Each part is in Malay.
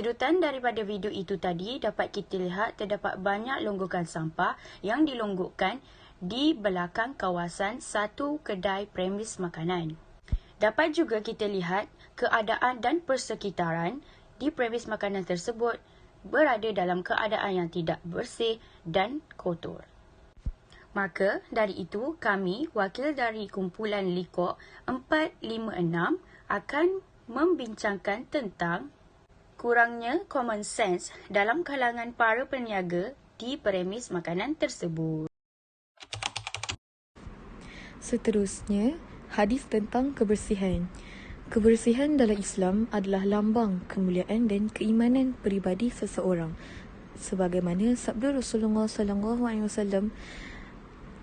Serutan daripada video itu tadi dapat kita lihat terdapat banyak longgokan sampah yang dilonggokkan di belakang kawasan satu kedai premis makanan. Dapat juga kita lihat keadaan dan persekitaran di premis makanan tersebut berada dalam keadaan yang tidak bersih dan kotor. Maka dari itu, kami, wakil dari kumpulan Likok 456 akan membincangkan tentang kurangnya common sense dalam kalangan para peniaga di premis makanan tersebut. Seterusnya, hadis tentang kebersihan. Kebersihan dalam Islam adalah lambang kemuliaan dan keimanan peribadi seseorang. Sebagaimana sabda Rasulullah SAW,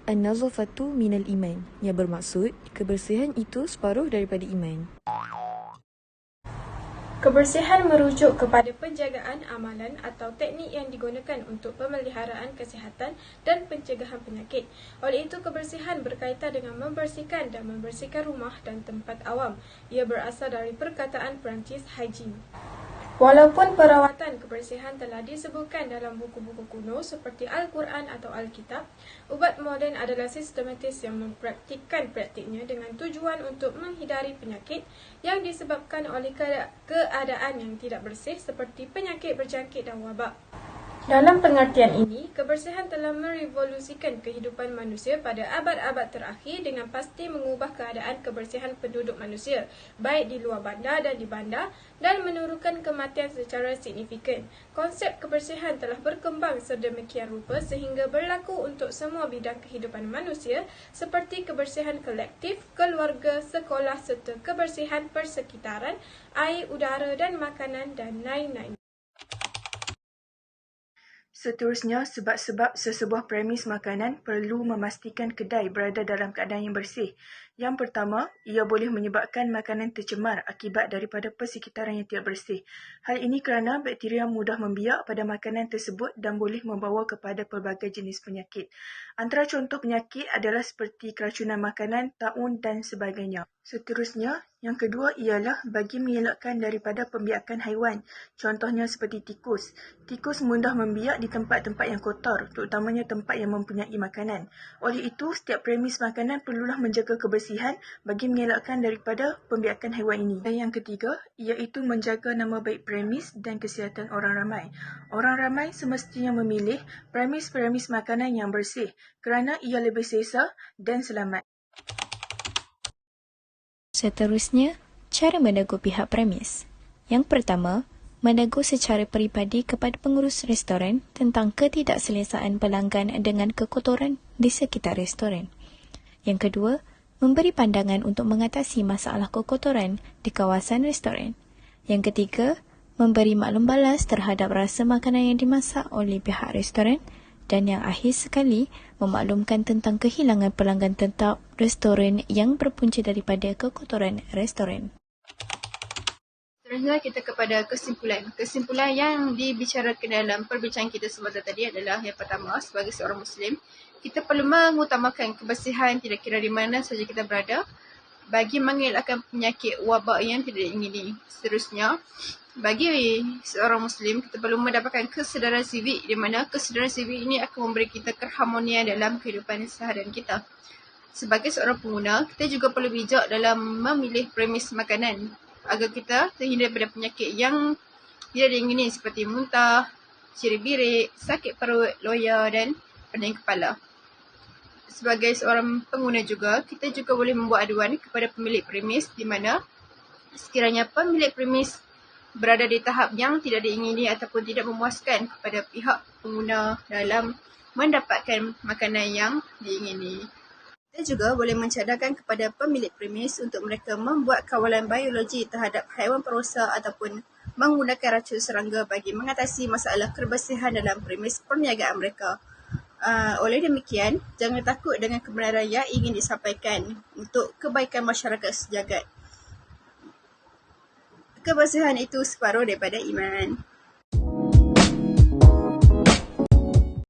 "An-nazafatu minal iman", yang bermaksud kebersihan itu separuh daripada iman. Kebersihan merujuk kepada penjagaan amalan atau teknik yang digunakan untuk pemeliharaan kesihatan dan pencegahan penyakit. Oleh itu, kebersihan berkaitan dengan membersihkan dan membersihkan rumah dan tempat awam. Ia berasal dari perkataan Perancis hygiene. Walaupun perawatan kebersihan telah disebutkan dalam buku-buku kuno seperti Al-Quran atau Alkitab, ubat moden adalah sistematis yang mempraktikkan praktiknya dengan tujuan untuk menghindari penyakit yang disebabkan oleh keadaan yang tidak bersih seperti penyakit berjangkit dan wabak. Dalam pengertian ini, kebersihan telah merevolusikan kehidupan manusia pada abad-abad terakhir dengan pasti mengubah keadaan kebersihan penduduk manusia, baik di luar bandar dan di bandar, dan menurunkan kematian secara signifikan. Konsep kebersihan telah berkembang sedemikian rupa sehingga berlaku untuk semua bidang kehidupan manusia seperti kebersihan kolektif, keluarga, sekolah serta kebersihan persekitaran, air, udara dan makanan dan lain-lain. Seterusnya, sebab-sebab sesebuah premis makanan perlu memastikan kedai berada dalam keadaan yang bersih. Yang pertama, ia boleh menyebabkan makanan tercemar akibat daripada persekitaran yang tidak bersih. Hal ini kerana bakteria mudah membiak pada makanan tersebut dan boleh membawa kepada pelbagai jenis penyakit. Antara contoh penyakit adalah seperti keracunan makanan, taun dan sebagainya. Seterusnya, yang kedua ialah bagi mengelakkan daripada pembiakan haiwan. Contohnya seperti tikus. Tikus mudah membiak di tempat-tempat yang kotor, terutamanya tempat yang mempunyai makanan. Oleh itu, setiap premis makanan perlulah menjaga kebersihan bagi mengelakkan daripada pembiakan haiwan ini. Dan yang ketiga, iaitu menjaga nama baik premis dan kesihatan orang ramai. Orang ramai semestinya memilih premis-premis makanan yang bersih kerana ia lebih selesa dan selamat. Seterusnya, cara menegur pihak premis. Yang pertama, menegur secara peribadi kepada pengurus restoran tentang ketidakselesaan pelanggan dengan kekotoran di sekitar restoran. Yang kedua, memberi pandangan untuk mengatasi masalah kekotoran di kawasan restoran. Yang ketiga, memberi maklum balas terhadap rasa makanan yang dimasak oleh pihak restoran. Dan yang akhir sekali, memaklumkan tentang kehilangan pelanggan tetap restoran yang berpunca daripada kekotoran restoran. Seterusnya kita kepada kesimpulan. Kesimpulan yang dibicarakan dalam perbincangan kita sebentar tadi adalah yang pertama, sebagai seorang Muslim, kita perlu mengutamakan kebersihan tidak kira di mana saja kita berada bagi mengelakkan penyakit wabak yang tidak diingini. Seterusnya, bagi seorang Muslim, kita perlu mendapatkan kesedaran sivik di mana kesedaran sivik ini akan memberi kita keharmonian dalam kehidupan seharian kita. Sebagai seorang pengguna, kita juga perlu bijak dalam memilih premis makanan agar kita terhindar daripada penyakit yang tidak diingini seperti muntah, ciri birik, sakit perut, loya dan pening kepala. Sebagai seorang pengguna juga, kita juga boleh membuat aduan kepada pemilik premis di mana sekiranya pemilik premis berada di tahap yang tidak diingini ataupun tidak memuaskan kepada pihak pengguna dalam mendapatkan makanan yang diingini. Kita juga boleh mencadangkan kepada pemilik premis untuk mereka membuat kawalan biologi terhadap haiwan perosak ataupun menggunakan racun serangga bagi mengatasi masalah kebersihan dalam premis perniagaan mereka. Oleh demikian, jangan takut dengan kebenaran yang ingin disampaikan untuk kebaikan masyarakat sejagat. Kebersihan itu separuh daripada iman.